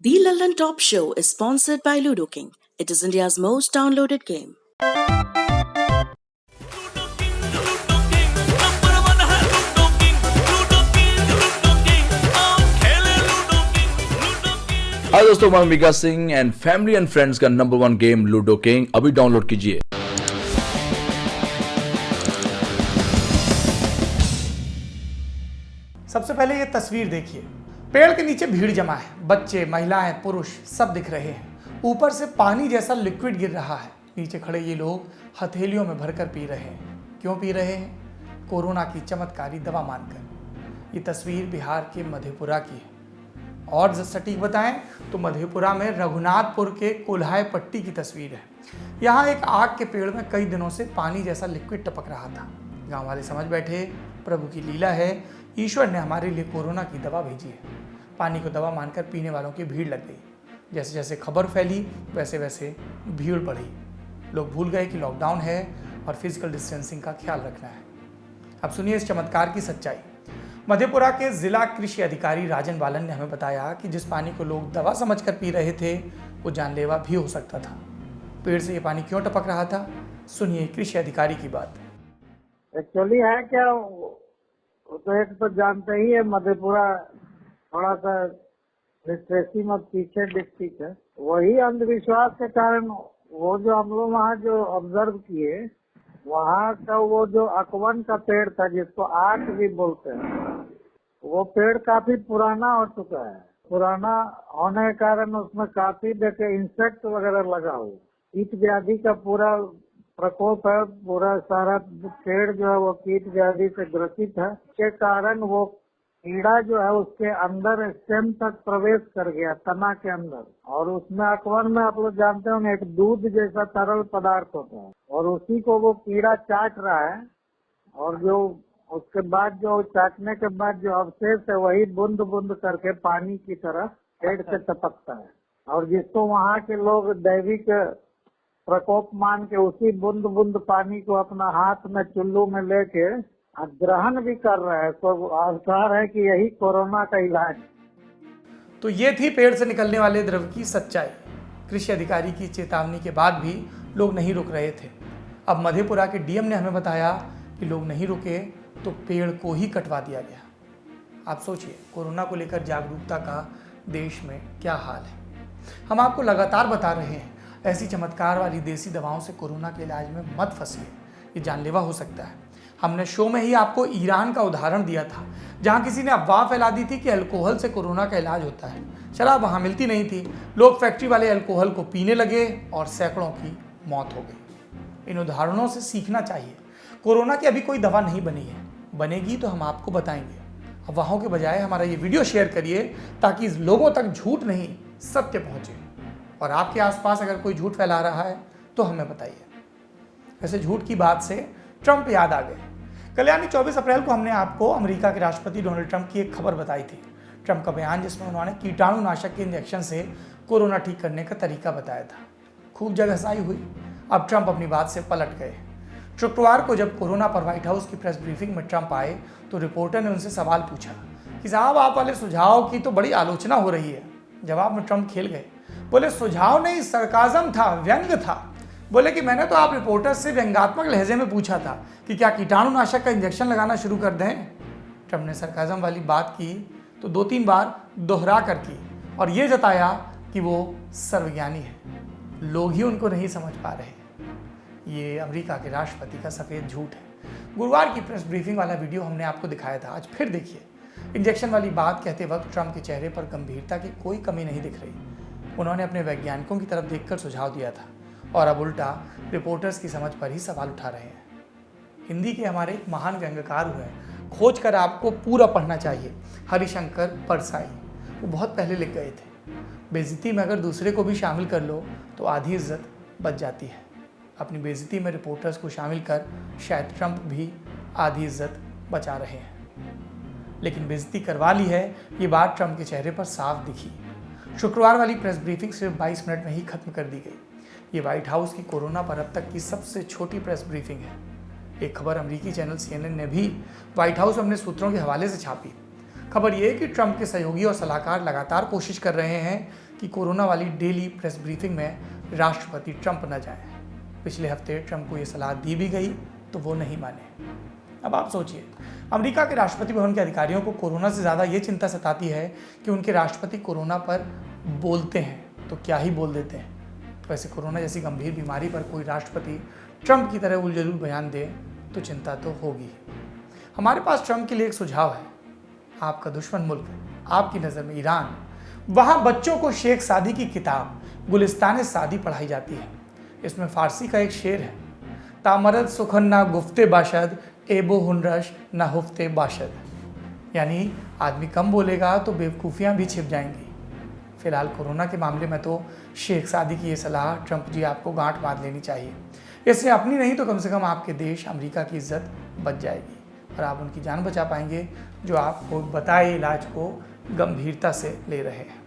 The London Top Show is sponsored by Ludo King. It is India's most downloaded game. Hi दोस्तों, मैं Vikas Singh and family and friends का number 1 game ludo king अभी download कीजिए। सबसे पहले ये तस्वीर देखिए। पेड़ के नीचे भीड़ जमा है, बच्चे, महिलाएं, पुरुष सब दिख रहे हैं। ऊपर से पानी जैसा लिक्विड गिर रहा है। नीचे खड़े ये लोग हथेलियों में भरकर पी रहे हैं। क्यों पी रहे हैं? कोरोना की चमत्कारी दवा मानकर। ये तस्वीर बिहार के मधेपुरा की है। और सटीक बताएं तो मधेपुरा में रघुनाथपुर के कोल्हाय पट्टी की तस्वीर है। यहाँ एक आग के पेड़ में कई दिनों से पानी जैसा लिक्विड टपक रहा था। गांव वाले समझ बैठे प्रभु की लीला है, ईश्वर ने हमारे लिए कोरोना की दवा भेजी है। पानी को दवा मानकर पीने वालों की भीड़ लग गई। जैसे जैसे खबर फैली वैसे वैसे भीड़ बढ़ी। लोग भूल गए कि लॉकडाउन है और फिजिकल डिस्टेंसिंग का ख्याल रखना है। अब सुनिए इस चमत्कार की सच्चाई। मधेपुरा के जिला कृषि अधिकारी राजन बालन ने हमें बताया कि जिस पानी को लोग दवा समझकर पी रहे थे वो जानलेवा भी हो सकता था। पेड़ से ये पानी क्यों टपक रहा था, सुनिए कृषि अधिकारी की बात। एक्चुअली है क्या, वो तो एक तो जानते ही है, मधेपुरा थोड़ा सा लिटरेसी में पीछे डिस्ट्रिक्ट है। वही अंधविश्वास के कारण वो जो हम लोग वहाँ जो ऑब्जर्व किए, वहाँ का वो जो अकवन का पेड़ था जिसको आक भी बोलते हैं, वो पेड़ काफी पुराना हो चुका है। पुराना होने के कारण उसमें काफी देखे इंसेक्ट वगैरह लगा हुआ, कीट व्याधि का पूरा प्रकोप है। पूरा सारा पेड़ जो है वो कीट व्याधि से ग्रसित है। के कारण वो कीड़ा जो है उसके अंदर स्टेम तक प्रवेश कर गया, तना के अंदर। और उसमें अकवन में आप लोग जानते होंगे एक दूध जैसा तरल पदार्थ होता है, और उसी को वो कीड़ा चाट रहा है। और जो उसके बाद जो चाटने के बाद जो अवशेष है वही बूंद बूंद करके पानी की तरह पेड़ से टपकता है। और जिसको वहाँ के लोग दैविक प्रकोप मान के उसी बूंद बूंद पानी को अपना हाथ में चुल्लू में लेके ग्रहण भी कर रहे हैं। तो आसार है कि यही कोरोना का इलाज। तो ये थी पेड़ से निकलने वाले द्रव की सच्चाई। कृषि अधिकारी की चेतावनी के बाद भी लोग नहीं रुक रहे थे। अब मधेपुरा के डीएम ने हमें बताया कि लोग नहीं रुके तो पेड़ को ही कटवा दिया गया। आप सोचिए कोरोना को लेकर जागरूकता का देश में क्या हाल है। हम आपको लगातार बता रहे हैं ऐसी चमत्कार वाली देसी दवाओं से कोरोना के इलाज में मत फंसिए, ये जानलेवा हो सकता है। हमने शो में ही आपको ईरान का उदाहरण दिया था, जहां किसी ने अफवाह फैला दी थी कि अल्कोहल से कोरोना का इलाज होता है। शराब वहां मिलती नहीं थी, लोग फैक्ट्री वाले अल्कोहल को पीने लगे और सैकड़ों की मौत हो गई। इन उदाहरणों से सीखना चाहिए। कोरोना की अभी कोई दवा नहीं बनी है, बनेगी तो हम आपको बताएंगे। अफवाहों के बजाय हमारा ये वीडियो शेयर करिए ताकि लोगों तक झूठ नहीं सत्य पहुंचे। और आपके आसपास अगर कोई झूठ फैला रहा है तो हमें बताइए। वैसे झूठ की बात से ट्रंप याद आ गए। कल यानी 24 अप्रैल को हमने आपको अमेरिका के राष्ट्रपति डोनाल्ड ट्रंप की एक खबर बताई थी। ट्रंप का बयान जिसमें उन्होंने कीटाणुनाशक के इंजेक्शन से कोरोना ठीक करने का तरीका बताया था। खूब जगहसाई हुई। अब ट्रंप अपनी बात से पलट गए। शुक्रवार को जब कोरोना पर व्हाइट हाउस की प्रेस ब्रीफिंग में ट्रंप आए तो रिपोर्टर ने उनसे सवाल पूछा कि साहब आप वाले सुझाव की तो बड़ी आलोचना हो रही है। जवाब में ट्रंप खेल गए, बोले सुझाव नहीं, सरकाज़म था, व्यंग था। बोले कि मैंने तो आप रिपोर्टर से व्यंग्यात्मक लहजे में पूछा था कि क्या कीटाणुनाशक का इंजेक्शन लगाना शुरू कर दें। ट्रंप ने सरकाज़म वाली बात की तो 2-3 बार दोहरा कर की और ये जताया कि वो सर्वज्ञानी है। लोग ही उनको नहीं समझ पा रहे। ये अमेरिका के राष्ट्रपति का सफ़ेद झूठ है। गुरुवार की प्रेस ब्रीफिंग वाला वीडियो हमने आपको दिखाया था, आज फिर देखिए। इंजेक्शन वाली बात कहते वक्त ट्रंप के चेहरे पर गंभीरता की कोई कमी नहीं दिख रही। उन्होंने अपने वैज्ञानिकों की तरफ देखकर सुझाव दिया था और अब उल्टा रिपोर्टर्स की समझ पर ही सवाल उठा रहे हैं। हिंदी के हमारे एक महान व्यंग्यकार हुए, खोज कर आपको पूरा पढ़ना चाहिए, हरिशंकर परसाई। वो बहुत पहले लिख गए थे, बेइज्जती में अगर दूसरे को भी शामिल कर लो तो आधी इज्जत बच जाती है। अपनी बेइज्जती में रिपोर्टर्स को शामिल कर शायद ट्रंप भी आधी इज्जत बचा रहे हैं। लेकिन बेइज्जती करवा ली है, ये बात ट्रंप के चेहरे पर साफ दिखी। शुक्रवार वाली प्रेस ब्रीफिंग सिर्फ 22 मिनट में ही खत्म कर दी गई। ये व्हाइट हाउस की कोरोना पर अब तक की सबसे छोटी प्रेस ब्रीफिंग है। एक खबर अमेरिकी चैनल CNN ने भी व्हाइट हाउस अपने सूत्रों के हवाले से छापी। खबर ये कि ट्रंप के सहयोगी और सलाहकार लगातार कोशिश कर रहे हैं कि कोरोना वाली डेली प्रेस ब्रीफिंग में राष्ट्रपति ट्रंप न जाएं। पिछले हफ्ते ट्रंप को ये सलाह दी भी गई तो वो नहीं माने। अब आप सोचिए, अमेरिका के राष्ट्रपति भवन के अधिकारियों को कोरोना से ज़्यादा ये चिंता सताती है कि उनके राष्ट्रपति कोरोना पर बोलते हैं तो क्या ही बोल देते हैं। वैसे कोरोना जैसी गंभीर बीमारी पर कोई राष्ट्रपति ट्रंप की तरह उलझुल बयान दे तो चिंता तो होगी। हमारे पास ट्रंप के लिए एक सुझाव है। आपका दुश्मन मुल्क, आपकी नज़र में ईरान, वहाँ बच्चों को शेख सादी की किताब गुलिस्तान सादी पढ़ाई जाती है। इसमें फारसी का एक शेर है, तामरद सुखन ना गुफ्ते बाशद एबो हुनरश ना हुफ्ते बाशद, यानी आदमी कम बोलेगा तो बेवकूफ़ियाँ भी छिप जाएंगी। फिलहाल कोरोना के मामले में तो शेख सादी की ये सलाह ट्रंप जी आपको गांठ बांध लेनी चाहिए। इससे अपनी नहीं तो कम से कम आपके देश अमेरिका की इज्जत बच जाएगी और आप उनकी जान बचा पाएंगे जो आपको बताए इलाज को गंभीरता से ले रहे हैं।